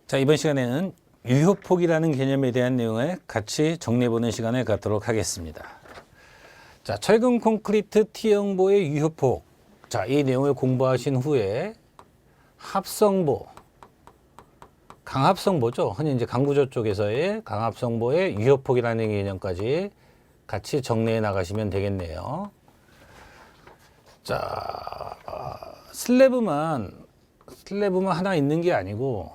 자, 이번 시간에는 유효폭이라는 개념에 대한 내용을 같이 정리해보는 시간을 갖도록 하겠습니다. 자, 철근 콘크리트 T형보의 유효폭. 자, 이 내용을 공부하신 후에 합성보, 강합성보죠. 흔히 이제 강구조 쪽에서의 강합성보의 유효폭이라는 개념까지 같이 정리해 나가시면 되겠네요. 자, 슬래브만 하나 있는 게 아니고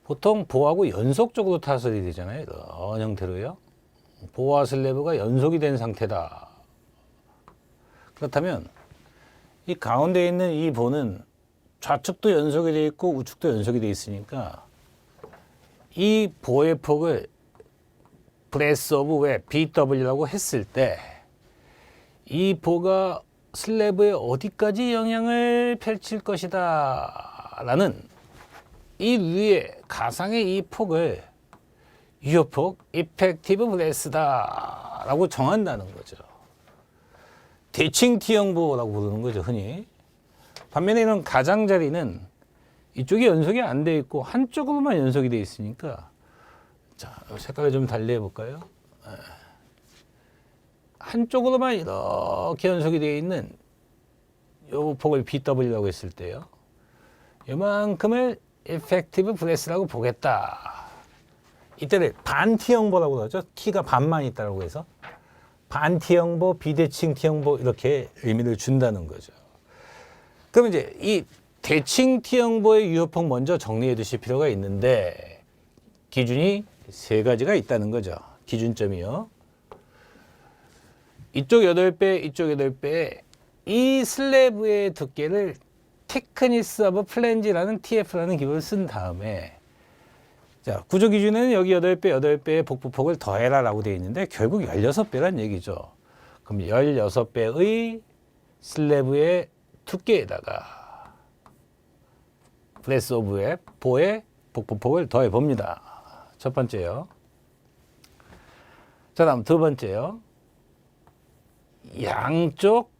보통 보하고 연속적으로 타설이 되잖아요. 이런 형태로요. 보와 슬래브가 연속이 된 상태다. 그렇다면 이 가운데 있는 이 보는 좌측도 연속이 되어 있고 우측도 연속이 되어 있으니까 이 보의 폭을 브레스 오브 웹 BW라고 했을 때 이 보가 슬래브에 어디까지 영향을 펼칠 것이다 라는 이 위에 가상의 이 폭을 유효폭 이펙티브 브레스다 라고 정한다는 거죠. 대칭 T형보라고 부르는 거죠, 흔히. 반면에 이런 가장자리는 이쪽이 연속이 안 돼 있고 한쪽으로만 연속이 돼 있으니까, 자, 색깔을 좀 달리 해볼까요? 한쪽으로만 이렇게 연속이 되어 있는 요 폭을 BW라고 했을 때요. 요만큼을 이펙티브 브레스라고 보겠다. 이때를 반 T형보라고 그러죠. T가 반만 있다고 해서 반 T형보, 비대칭 T형보 이렇게 의미를 준다는 거죠. 그럼 이제 이 대칭 T형보의 유효폭 먼저 정리해 두실 필요가 있는데 기준이 세 가지가 있다는 거죠. 기준점이요. 이쪽 8배, 이쪽 8배에 이 슬래브의 두께를 테크니스 오브 플랜지라는 TF라는 기호를 쓴 다음에, 자, 구조 기준에는 여기 8배의 복부폭을 더해라 라고 되어 있는데 결국 16배란 얘기죠. 그럼 16배의 슬래브의 두께에다가 브레스 오브 웹 보의 복부폭을 더해 봅니다. 첫 번째요. 자, 다음 두 번째요. 양쪽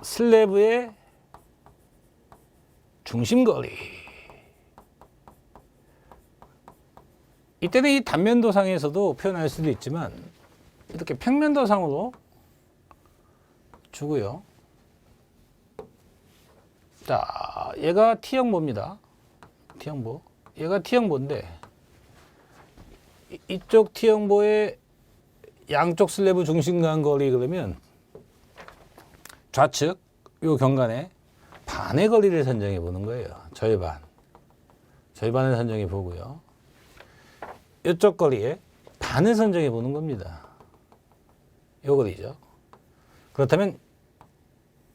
슬래브의 중심거리. 이때는 이 단면도상에서도 표현할 수도 있지만 이렇게 평면도상으로 주고요. 자, 얘가 T형보입니다. T형보. 얘가 T형보인데 이쪽 T형보의 양쪽 슬래브 중심간 거리 그러면 좌측 요 경간에 반의 거리를 선정해 보는 거예요. 절반을 선정해 보고요. 이쪽 거리에 반을 선정해 보는 겁니다. 요 거리죠. 그렇다면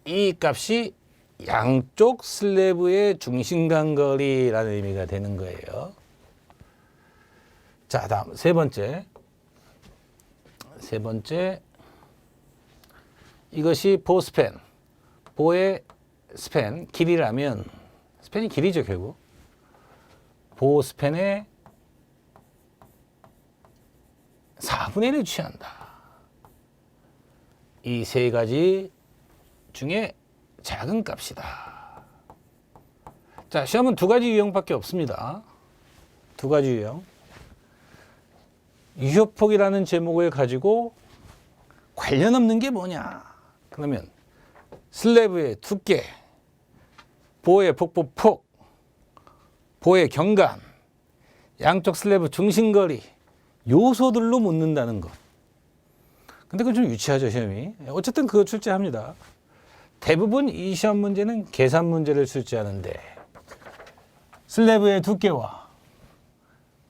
이 값이 양쪽 슬래브의 중심간 거리라는 의미가 되는 거예요. 자, 다음 세 번째. 이것이 보 스팬. 보의 스팬, 길이라면, 스팬이 길이죠, 결국. 보 스팬의 4분의 1을 취한다. 이 세 가지 중에 작은 값이다. 자, 시험은 두 가지 유형밖에 없습니다. 두 가지 유형. 유효폭이라는 제목을 가지고 관련 없는 게 뭐냐? 그러면 슬래브의 두께, 보의 복부폭, 보의 경감, 양쪽 슬래브 중심거리 요소들로 묻는다는 것. 근데 그건 좀 유치하죠, 시험이. 어쨌든 그거 출제합니다. 대부분 이 시험 문제는 계산 문제를 출제하는데 슬래브의 두께와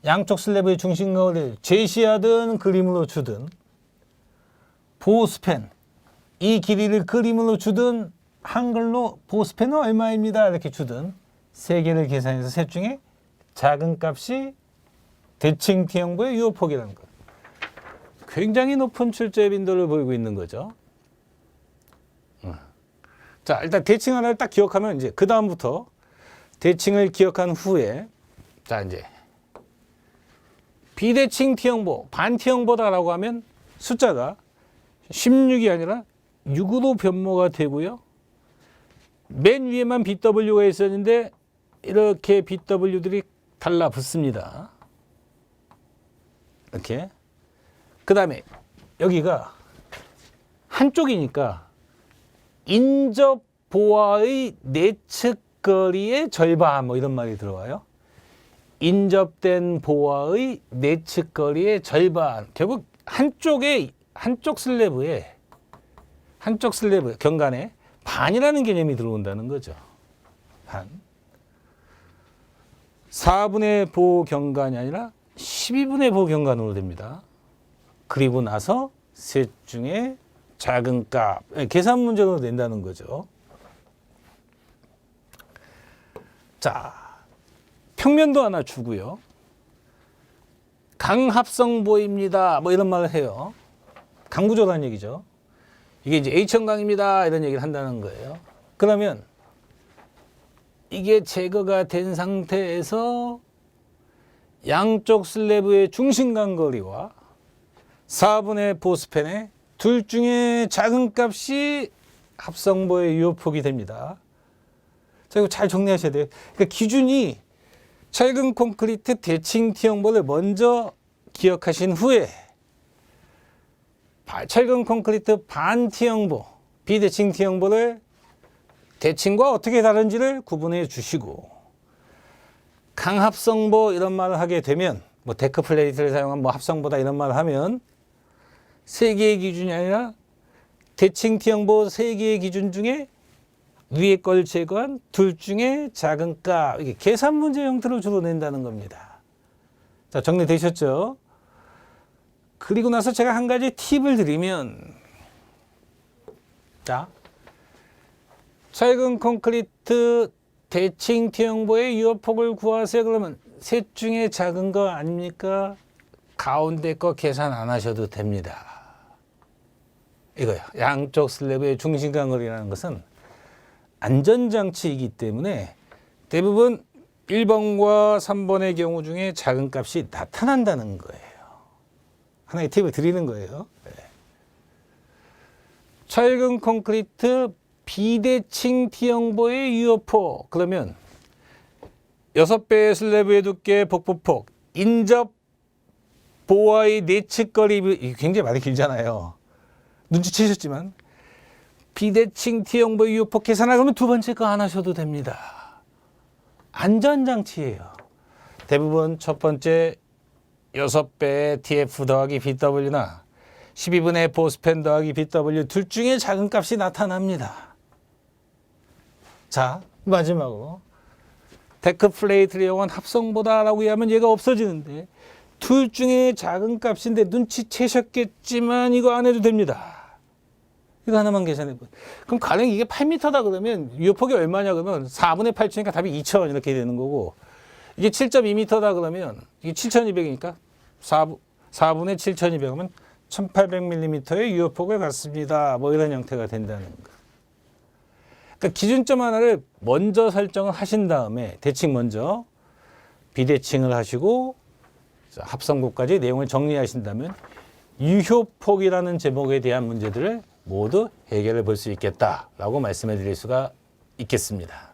양쪽 슬래브의 중심거리를 제시하든 그림으로 주든 보스팬, 이 길이를 그림으로 주든 한글로 보스팬은 얼마입니다 이렇게 주든 세 개를 계산해서 셋 중에 작은 값이 대칭 T형보의 유효폭이라는 것. 굉장히 높은 출제 빈도를 보이고 있는 거죠. 자, 일단 대칭 하나를 딱 기억하면 이제 그 다음부터 대칭을 기억한 후에, 자, 이제 비대칭 T형보, 반 T형보다라고 하면 숫자가 16이 아니라 6으로 변모가 되고요. 맨 위에만 BW가 있었는데 이렇게 BW들이 달라붙습니다. 이렇게. 그 다음에 여기가 한쪽이니까 인접 보아의 내측거리의 절반 뭐 이런 말이 들어와요. 인접된 보아의 내측거리의 절반. 결국 한쪽 슬래브 경간에 반이라는 개념이 들어온다는 거죠. 반. 4분의 보 경간이 아니라 12분의 보 경간으로 됩니다. 그리고 나서 셋 중에 작은 값. 계산 문제로 낸다는 거죠. 자, 평면도 하나 주고요. 강합성보입니다. 뭐 이런 말을 해요. 강구조라는 얘기죠. 이게 이제 H형강입니다. 이런 얘기를 한다는 거예요. 그러면 이게 제거가 된 상태에서 양쪽 슬래브의 중심간 거리와 4분의 보스펜의 둘 중에 작은 값이 합성보의 유효폭이 됩니다. 자, 이거 잘 정리하셔야 돼요. 그러니까 기준이 철근 콘크리트 대칭 T형보를 먼저 기억하신 후에 철근 콘크리트 반 T형보, 비대칭 T형보를 대칭과 어떻게 다른지를 구분해 주시고, 강합성보 이런 말을 하게 되면, 뭐 데크 플레이트를 사용한 뭐 합성보다 이런 말을 하면 세 개의 기준이 아니라 대칭 T형보 세 개의 기준 중에 위에 걸 제거한 둘 중에 작은 값, 이게 계산 문제 형태로 주로 낸다는 겁니다. 자, 정리되셨죠? 그리고 나서 제가 한 가지 팁을 드리면, 자, 철근 콘크리트 대칭 T형보의 유효폭을 구하세요. 그러면 셋 중에 작은 거 아닙니까? 가운데 거 계산 안 하셔도 됩니다. 이거요. 양쪽 슬래브의 중심간 거리라는 것은 안전장치이기 때문에 대부분 1번과 3번의 경우 중에 작은 값이 나타난다는 거예요. 하나의 팁을 드리는 거예요. 네. 철근 콘크리트 비대칭 T형보의 유효폭. 그러면 6배의 슬래브의 두께, 복부폭, 인접 보아의 내측거리, 굉장히 말이 길잖아요. 눈치채셨지만 비대칭 T형보의 유효폭 계산하면 그러면 두 번째 거 안 하셔도 됩니다. 안전장치예요. 대부분 첫 번째 6배의 TF 더하기 BW나 12분의 보스펜 더하기 BW 둘 중에 작은 값이 나타납니다. 자, 마지막으로 데크 플레이트를 이용한 합성보다라고 하면 얘가 없어지는데 둘 중에 작은 값인데 눈치채셨겠지만 이거 안 해도 됩니다. 이거 하나만 계산해 보세요. 그럼 가령 이게 8m다 그러면 유효폭이 얼마냐 그러면 4분의 8초니까 답이 2,000 이렇게 되는 거고, 이게 7.2m다 그러면 이게 7,200이니까 4분의 7,200이면 1,800mm의 유효폭을 갖습니다. 뭐 이런 형태가 된다는 거. 그러니까 기준점 하나를 먼저 설정을 하신 다음에 대칭 먼저 비대칭을 하시고 합성고까지 내용을 정리하신다면 유효폭이라는 제목에 대한 문제들을 모두 해결해 볼 수 있겠다라고 말씀해 드릴 수가 있겠습니다.